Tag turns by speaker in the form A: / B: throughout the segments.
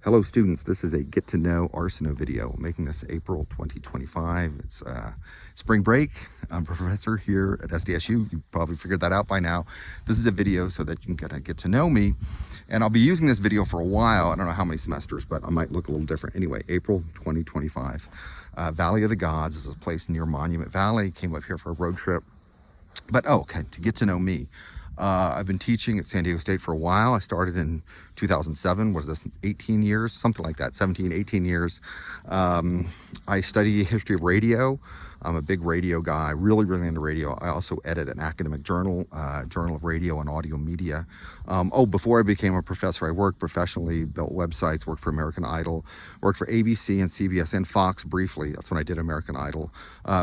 A: Hello students, this is a Get to Know Arsenault video. I'm making this April 2025. It's spring break. I'm a professor here at SDSU. You probably figured that out by now. This is a video so that you can get to know me. And I'll be using this video for a while. I don't know how many semesters, but I might look a little different. Anyway, April 2025. Valley of the Gods is a place near Monument Valley. Came up here for a road trip. But okay, to get to know me. I've been teaching at San Diego State for a while. I started in 2007, was this 18 years, something like that, 17, 18 years. I study history of radio. I'm a big radio guy, really into radio. I also edit an academic journal, Journal of Radio and Audio Media. Before I became a professor, I worked professionally, built websites, worked for American Idol, worked for ABC and CBS and Fox briefly. That's when I did American Idol.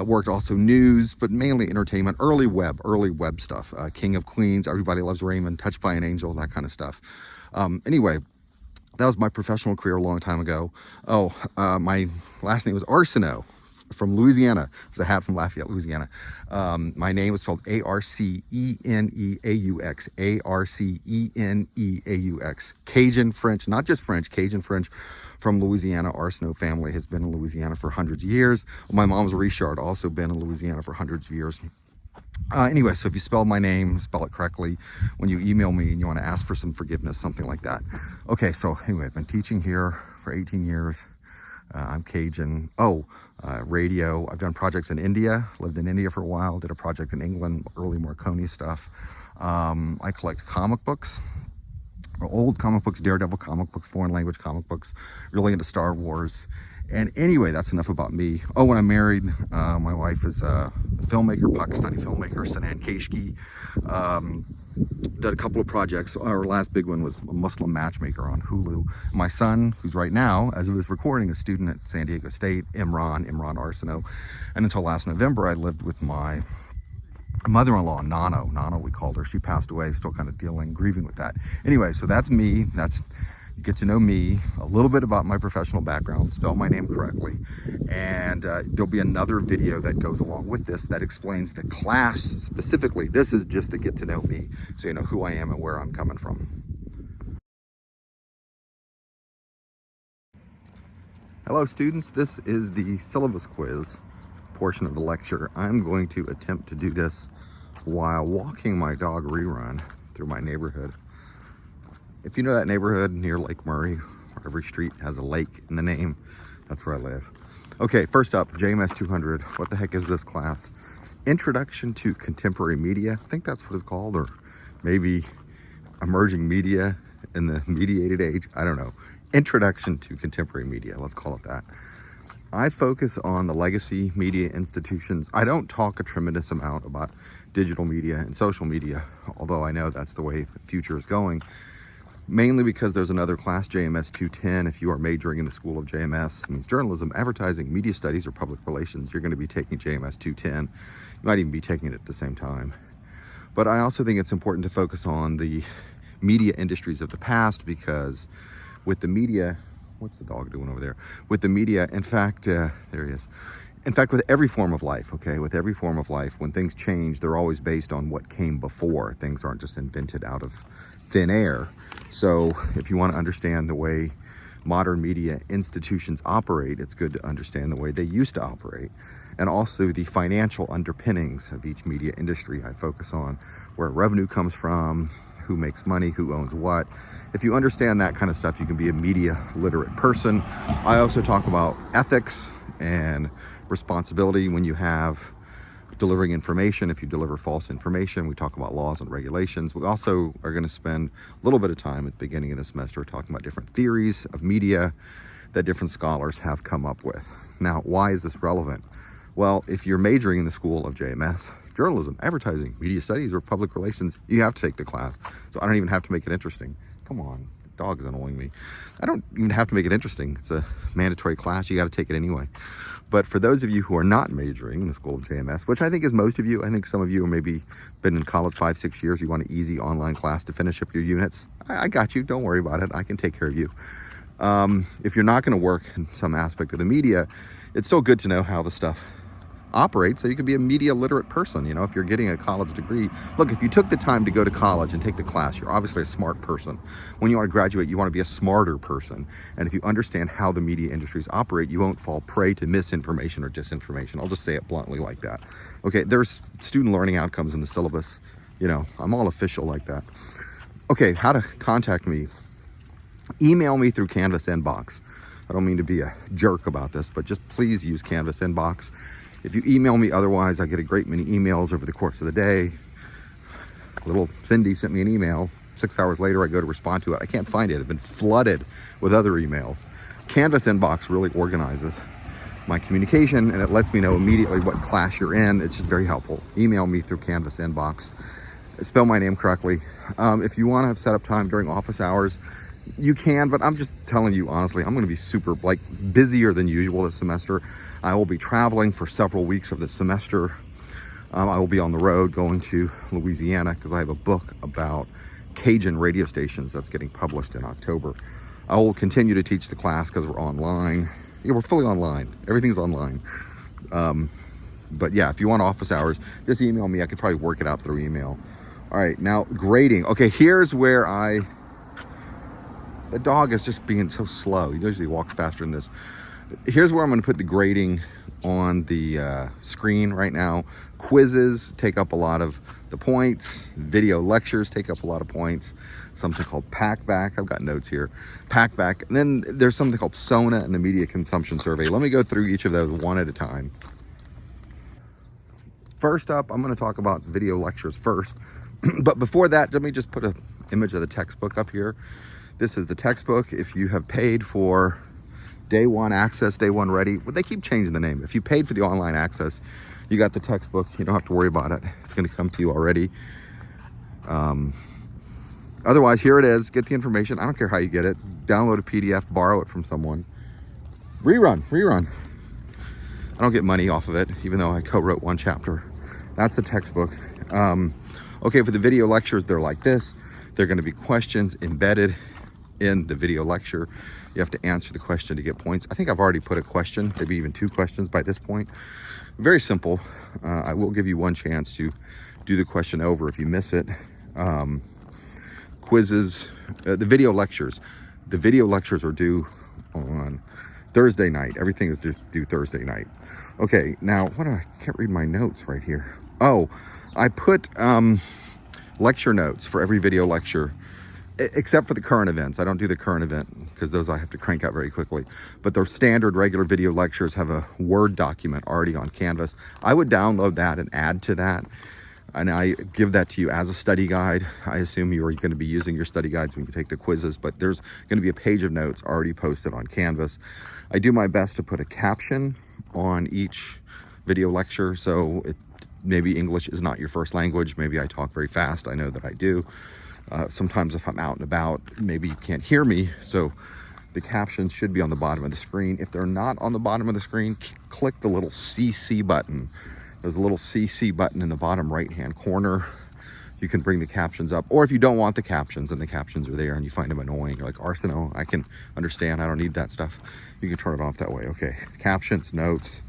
A: Worked also news, but mainly entertainment, early web stuff. King of Queens, Everybody Loves Raymond, Touched by an Angel, that kind of stuff. Anyway, that was my professional career a long time ago. My last name was Arsenault, from Louisiana. It's a hat from Lafayette, Louisiana. My name is spelled A-R-C-E-N-E-A-U-X, A-R-C-E-N-E-A-U-X. Cajun French, not just French, Cajun French from Louisiana. Arsenault family has been in Louisiana for hundreds of years. My mom's Richard, also been in Louisiana for hundreds of years. Anyway, so if you spell my name, spell it correctly when you email me and you want to ask for some forgiveness, something like that. Okay, so anyway, I've been teaching here for 18 years. I'm Cajun. Radio. I've done projects in India, lived in India for a while, did a project in England, early Marconi stuff. I collect comic books, old comic books, Daredevil comic books, foreign language comic books, really into Star Wars. And anyway, that's enough about me. When I'm married, my wife is a filmmaker, Pakistani filmmaker, Sanan Keshki. Did a couple of projects. Our last big one was a Muslim matchmaker on Hulu. My son, who's right now, as of this recording, a student at San Diego State, Imran Arsenault. And until last November, I lived with my mother-in-law, Nano, we called her. She passed away, still kind of grieving with that. Anyway, so that's me. You get to know me, a little bit about my professional background, spell my name correctly, and there'll be another video that goes along with this that explains the class specifically. This is just to get to know me, so you know who I am and where I'm coming from. Hello students, this is the syllabus quiz portion of the lecture. I'm going to attempt to do this while walking my dog Rerun through my neighborhood. If you know that neighborhood near Lake Murray, where every street has a lake in the name, that's where I live. Okay, first up, JMS 200. What the heck is this class? Introduction to Contemporary Media. I think that's what it's called, or maybe Emerging Media in the Mediated Age. I don't know. Introduction to Contemporary Media, let's call it that. I focus on the legacy media institutions. I don't talk a tremendous amount about digital media and social media, although I know that's the way the future is going. Mainly because there's another class, JMS 210. If you are majoring in the School of JMS, it means journalism, advertising, media studies, or public relations, you're going to be taking JMS 210. You might even be taking it at the same time. But I also think it's important to focus on the media industries of the past, because with the media, what's the dog doing over there? With the media, in fact, there he is. In fact, with every form of life, with every form of life, when things change, they're always based on what came before. Things aren't just invented out of thin air. So if you want to understand the way modern media institutions operate, it's good to understand the way they used to operate, and also the financial underpinnings of each media industry. I focus on where revenue comes from, who makes money, who owns what. If you understand that kind of stuff, you can be a media literate person. I also talk about ethics and responsibility when you have delivering information. If you deliver false information, we talk about laws and regulations. We also are going to spend a little bit of time at the beginning of the semester talking about different theories of media that different scholars have come up with. Now, why is this relevant? Well, if you're majoring in the School of JMS, journalism, advertising, media studies, or public relations, you have to take the class. So I don't even have to make it interesting. Come on, the dog is annoying me. I don't even have to make it interesting. It's a mandatory class. You got to take it anyway. But for those of you who are not majoring in the School of JMS, which I think is most of you, I think some of you are maybe been in college 5-6 years, you want an easy online class to finish up your units. I got you. Don't worry about it. I can take care of you. If you're not going to work in some aspect of the media, it's still good to know how the stuff operate so you can be a media literate person. You know, if you're getting a college degree, look, if you took the time to go to college and take the class, you're obviously a smart person. When you want to graduate, you want to be a smarter person. And if you understand how the media industries operate, you won't fall prey to misinformation or disinformation. I'll just say it bluntly like that. Okay, there's student learning outcomes in the syllabus. You know, I'm all official like that. Okay, how to contact me. Email me through Canvas Inbox. I don't mean to be a jerk about this, but just please use Canvas Inbox. If you email me otherwise, I get a great many emails over the course of the day. Little Cindy sent me an email. 6 hours later, I go to respond to it. I can't find it. I've been flooded with other emails. Canvas Inbox really organizes my communication, and it lets me know immediately what class you're in. It's just very helpful. Email me through Canvas Inbox. Spell my name correctly. If you want to have set up time during office hours, you can, but I'm just telling you honestly, I'm going to be super busier than usual this semester. I will be traveling for several weeks of this semester. I will be on the road going to Louisiana because I have a book about Cajun radio stations that's getting published in October. I will continue to teach the class because we're online. Yeah, we're fully online. Everything's online. But yeah, if you want office hours, just email me. I could probably work it out through email. All right, now grading. Okay, here's where the dog is just being so slow. He usually walks faster than this. Here's where I'm going to put the grading on the screen right now. Quizzes take up a lot of the points. Video lectures take up a lot of points. Something called Packback. I've got notes here. Packback. And then there's something called SONA and the Media Consumption Survey. Let me go through each of those one at a time. First up, I'm going to talk about video lectures first. But before that, let me just put an image of the textbook up here. This is the textbook. If you have paid for day one access, day one ready, well, they keep changing the name. If you paid for the online access, you got the textbook. You don't have to worry about it. It's going to come to you already. Otherwise, here it is. Get the information. I don't care how you get it. Download a PDF, borrow it from someone. Rerun. I don't get money off of it, even though I co-wrote one chapter. That's the textbook. Okay, for the video lectures, they're like this. They're going to be questions embedded in the video lecture. You have to answer the question to get points. I think I've already put a question, maybe even 2 questions by this point. Very simple. I will give you one chance to do the question over if you miss it. Quizzes, the video lectures. The video lectures are due on Thursday night. Everything is due Thursday night. Okay, now I can't read my notes right here. Oh, I put lecture notes for every video lecture, except for the current events. I don't do the current event because those I have to crank out very quickly. But the standard regular video lectures have a Word document already on Canvas. I would download that and add to that. And I give that to you as a study guide. I assume you are going to be using your study guides when you take the quizzes, but there's going to be a page of notes already posted on Canvas. I do my best to put a caption on each video lecture, so maybe English is not your first language. Maybe I talk very fast. I know that I do. Sometimes if I'm out and about, maybe you can't hear me. So the captions should be on the bottom of the screen. If they're not on the bottom of the screen, click the little CC button. There's a little CC button in the bottom right-hand corner. You can bring the captions up. Or if you don't want the captions and the captions are there and you find them annoying, you're like, Arsenault, I can understand. I don't need that stuff. You can turn it off that way. Okay, captions, notes.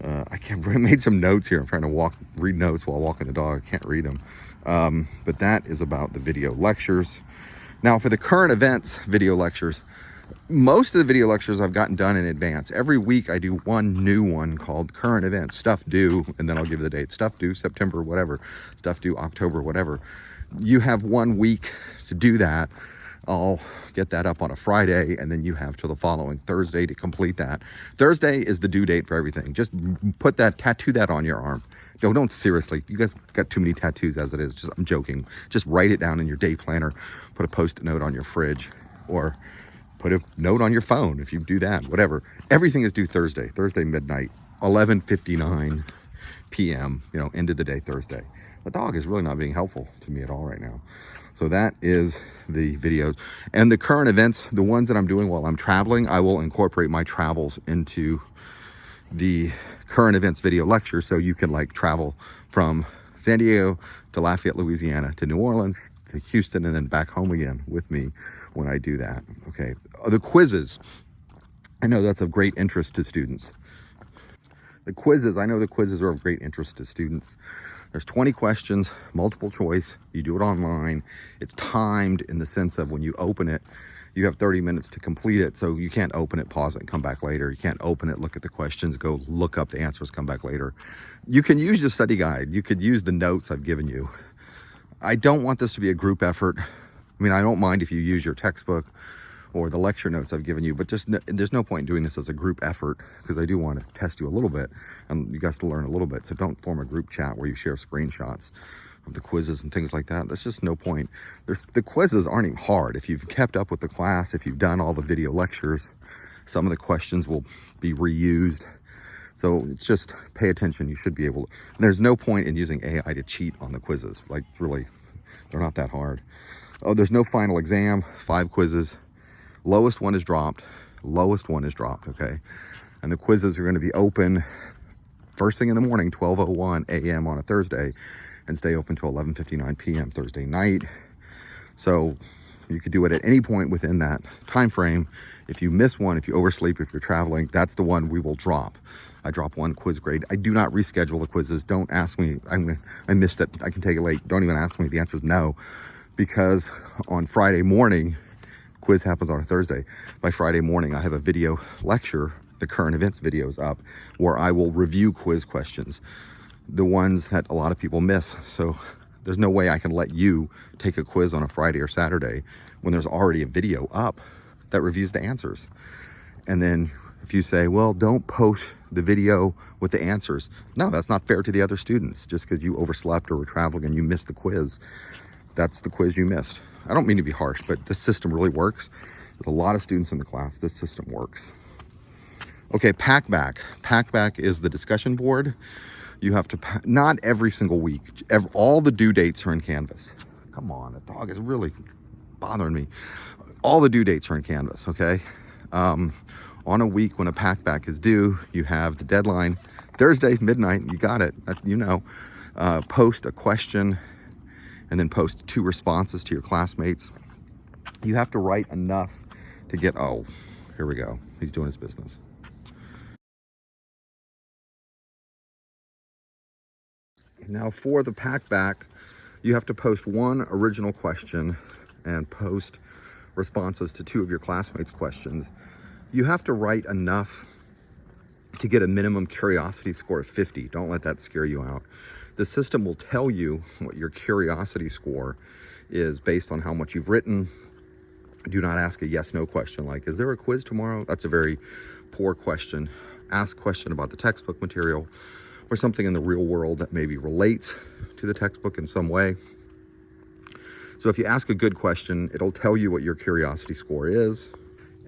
A: I made some notes here. I'm trying to read notes while walking the dog. I can't read them. But that is about the video lectures. Now for the current events video lectures, most of the video lectures I've gotten done in advance. Every week I do one new one called current events, stuff due, and then I'll give the date, stuff due September, whatever, stuff due October, whatever. You have 1 week to do that. I'll get that up on a Friday, and then you have till the following Thursday to complete that. Thursday is the due date for everything. Just tattoo that on your arm. Don't seriously. You guys got too many tattoos as it is. I'm joking. Just write it down in your day planner. Put a Post-it note on your fridge, or put a note on your phone if you do that, whatever. Everything is due Thursday midnight, 11:59 p.m., end of the day Thursday. The dog is really not being helpful to me at all right now. So that is the videos. And the current events, the ones that I'm doing while I'm traveling, I will incorporate my travels into the current events video lecture, so you can travel from San Diego to Lafayette, Louisiana, to New Orleans, to Houston, and then back home again with me when I do that. Okay, the quizzes. I know that's of great interest to students. The quizzes, I know the quizzes are of great interest to students. There's 20 questions, multiple choice. You do it online. It's timed in the sense of when you open it, you have 30 minutes to complete it. So you can't open it, pause it, and come back later. You can't open it, look at the questions, go look up the answers, come back later. You can use the study guide. You could use the notes I've given you. I don't want this to be a group effort. I mean, I don't mind if you use your textbook or the lecture notes I've given you, but just there's no point in doing this as a group effort, because I do want to test you a little bit and you guys to learn a little bit. So don't form a group chat where you share screenshots of the quizzes and things like that. That's just no point. The quizzes aren't even hard. If you've kept up with the class, if you've done all the video lectures, some of the questions will be reused. So it's just pay attention. You should be able to. There's no point in using AI to cheat on the quizzes. Like, really, they're not that hard. Oh, there's no final exam, 5 quizzes. Lowest one is dropped. Lowest one is dropped, okay? And the quizzes are going to be open first thing in the morning, 12:01 a.m. on a Thursday, and stay open till 11:59 p.m. Thursday night. So you could do it at any point within that time frame. If you miss one, if you oversleep, if you're traveling, that's the one we will drop. I drop one quiz grade. I do not reschedule the quizzes. Don't ask me. I missed it. I can take it late. Don't even ask me. The answer is no, because on Friday morning, quiz happens on a Thursday. By Friday morning, I have a video lecture, the current events videos up, where I will review quiz questions, the ones that a lot of people miss. So there's no way I can let you take a quiz on a Friday or Saturday when there's already a video up that reviews the answers. And then if you say, well, don't post the video with the answers. No, that's not fair to the other students. Just because you overslept or were traveling and you missed the quiz, that's the quiz you missed. I don't mean to be harsh, but this system really works. There's a lot of students in the class. This system works. Okay, Packback. Packback is the discussion board. You have to, not every single week, all the due dates are in Canvas. Come on, the dog is really bothering me. All the due dates are in Canvas, okay? On a week when a Packback is due, you have the deadline, Thursday, midnight, you got it, you know. Post a question, and then post 2 responses to your classmates. You have to write enough to get, oh, here we go. He's doing his business. Now for the Packback, you have to post 1 original question and post responses to 2 of your classmates' questions. You have to write enough to get a minimum curiosity score of 50. Don't let that scare you out. The system will tell you what your curiosity score is based on how much you've written. Do not ask a yes/no question like, is there a quiz tomorrow? That's a very poor question. Ask a question about the textbook material or something in the real world that maybe relates to the textbook in some way. So if you ask a good question, it'll tell you what your curiosity score is.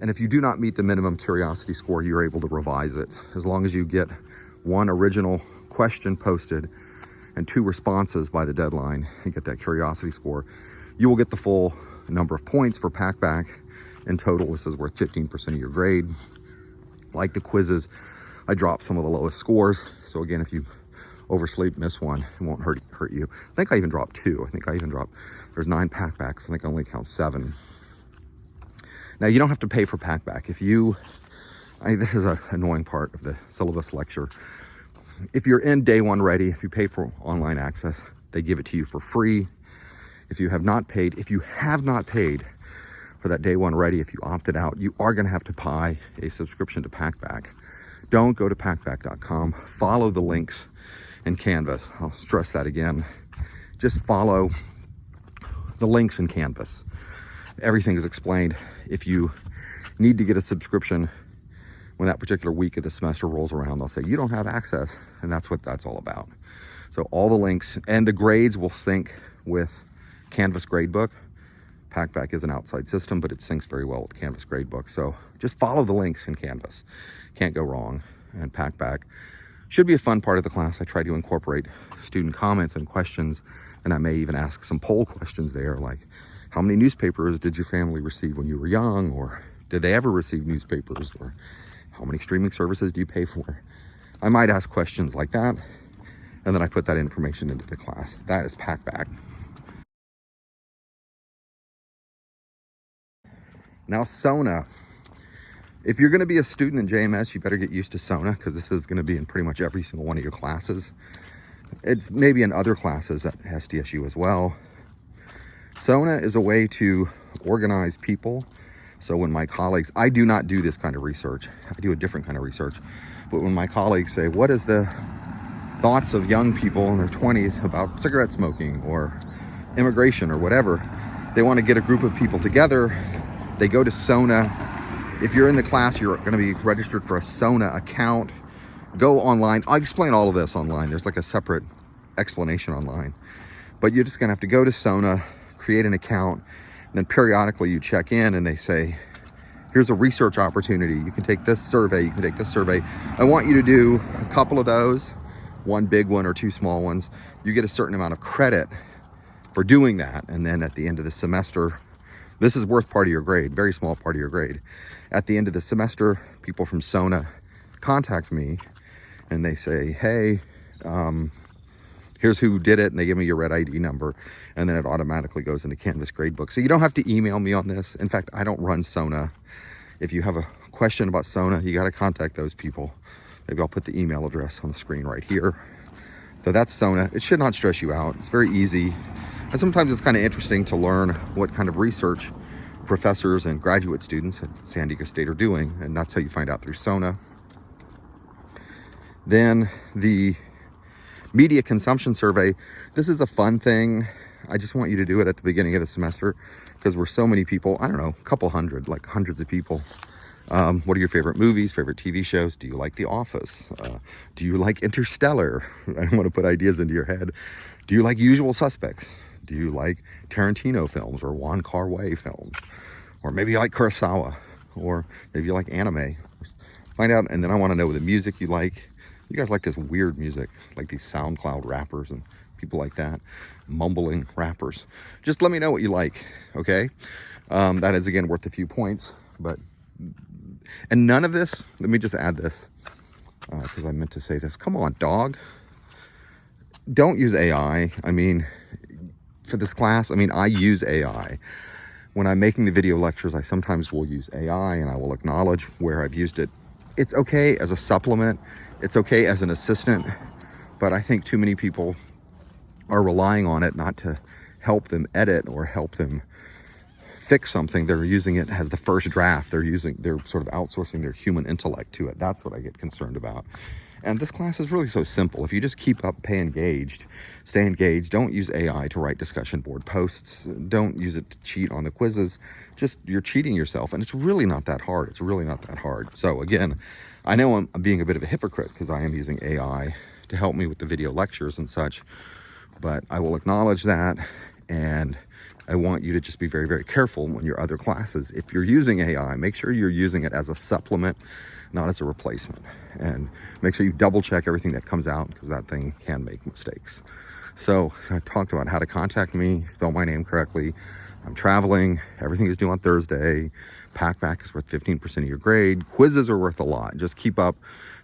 A: And if you do not meet the minimum curiosity score, you're able to revise it. As long as you get 1 original question posted and 2 responses by the deadline and get that curiosity score, you will get the full number of points for Packback. In total, this is worth 15% of your grade. Like the quizzes, I dropped some of the lowest scores. So again, if you oversleep, miss one, it won't hurt you. I think I even dropped 2. There's 9 Packbacks. I think I only count 7. Now, you don't have to pay for Packback. This is an annoying part of the syllabus lecture. If you're in day 1 ready, if you pay for online access, they give it to you for free. If you have not paid for that day 1 ready, if you opted out, you are going to have to buy a subscription to Packback. Don't go to packback.com. Follow the links in Canvas. I'll stress that again. Just follow the links in Canvas. Everything is explained. If you need to get a subscription when that particular week of the semester rolls around, they'll say you don't have access, and that's what that's all about. So all the links and the grades will sync with Canvas Gradebook. Packback is an outside system, but it syncs very well with Canvas Gradebook. So just follow the links in Canvas. Can't go wrong. And Packback should be a fun part of the class. I try to incorporate student comments and questions, and I may even ask some poll questions there, like how many newspapers did your family receive when you were young? Or did they ever receive newspapers? Or how many streaming services do you pay for? I might ask questions like that, and then I put that information into the class. That is Packback. Now Sona. If you're going to be a student in JMS, you better get used to Sona, because this is going to be in pretty much every single one of your classes. It's maybe in other classes at SDSU as well. Sona is a way to organize people. So when my colleagues, I do not do this kind of research. I do a different kind of research. But when my colleagues say, what is the thoughts of young people in their 20s about cigarette smoking or immigration or whatever, they want to get a group of people together. They go to Sona. If you're in the class, you're going to be registered for a Sona account. Go online. I'll explain all of this online. There's like a separate explanation online. But you're just going to have to go to Sona, create an account, and then periodically you check in and they say, here's a research opportunity. You can take this survey. You can take this survey. I want you to do a couple of those, one big one or two small ones. You get a certain amount of credit for doing that. And then at the end of the semester, this is worth part of your grade, very small part of your grade. At the end of the semester, people from Sona contact me and they say, hey, here's who did it, and they give me your red ID number, and then it automatically goes into Canvas gradebook. So you don't have to email me on this. In fact, I don't run Sona. If you have a question about Sona, you got to contact those people. Maybe I'll put the email address on the screen right here. So that's Sona. It should not stress you out. It's very easy. And sometimes it's kind of interesting to learn what kind of research professors and graduate students at San Diego State are doing, and that's how you find out through Sona. Then the media consumption survey. This is a fun thing. I just want you to do it at the beginning of the semester because we're so many people. I don't know, a couple hundred, like hundreds of people. What are your favorite movies, favorite TV shows? Do you like The Office? Do you like Interstellar? I don't want to put ideas into your head. Do you like Usual Suspects? Do you like Tarantino films or Wong Kar-wai films? Or maybe you like Kurosawa, or maybe you like anime. Find out, and then I want to know the music you like. You guys like this weird music, like these SoundCloud rappers and people like that, mumbling rappers. Just let me know what you like, okay? That is, again, worth a few points. And none of this, let me just add this, because I meant to say this. Come on, dog. Don't use AI. I mean, for this class, I use AI. When I'm making the video lectures, I sometimes will use AI, and I will acknowledge where I've used it. It's okay as a supplement. It's okay as an assistant, but I think too many people are relying on it not to help them edit or help them fix something. They're using it as the first draft. They're sort of outsourcing their human intellect to it. That's what I get concerned about. And this class is really so simple. If you just keep up, stay engaged, don't use AI to write discussion board posts. Don't use it to cheat on the quizzes. You're cheating yourself, and it's really not that hard. It's really not that hard. So again, I know I'm being a bit of a hypocrite because I am using AI to help me with the video lectures and such, but I will acknowledge that, and I want you to just be very, very careful when your other classes. If you're using AI, make sure you're using it as a supplement, not as a replacement. And make sure you double check everything that comes out, because that thing can make mistakes. So I talked about how to contact me, spell my name correctly. I'm traveling. Everything is due on Thursday. Packback is worth 15% of your grade. Quizzes are worth a lot. Just keep up.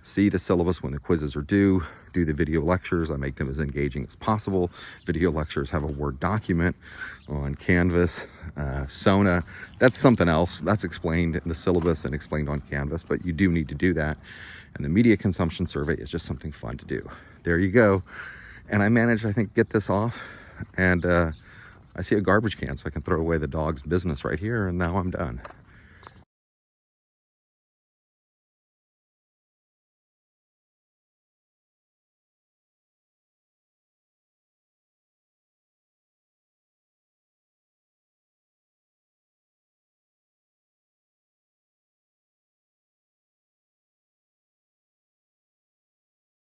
A: See the syllabus when the quizzes are due. Do the video lectures. I make them as engaging as possible. Video lectures have a Word document on Canvas. Sona, that's something else. That's explained in the syllabus and explained on Canvas, but you do need to do that. And the media consumption survey is just something fun to do. There you go. And I managed, I think, get this off. And I see a garbage can, so I can throw away the dog's business right here, and now I'm done.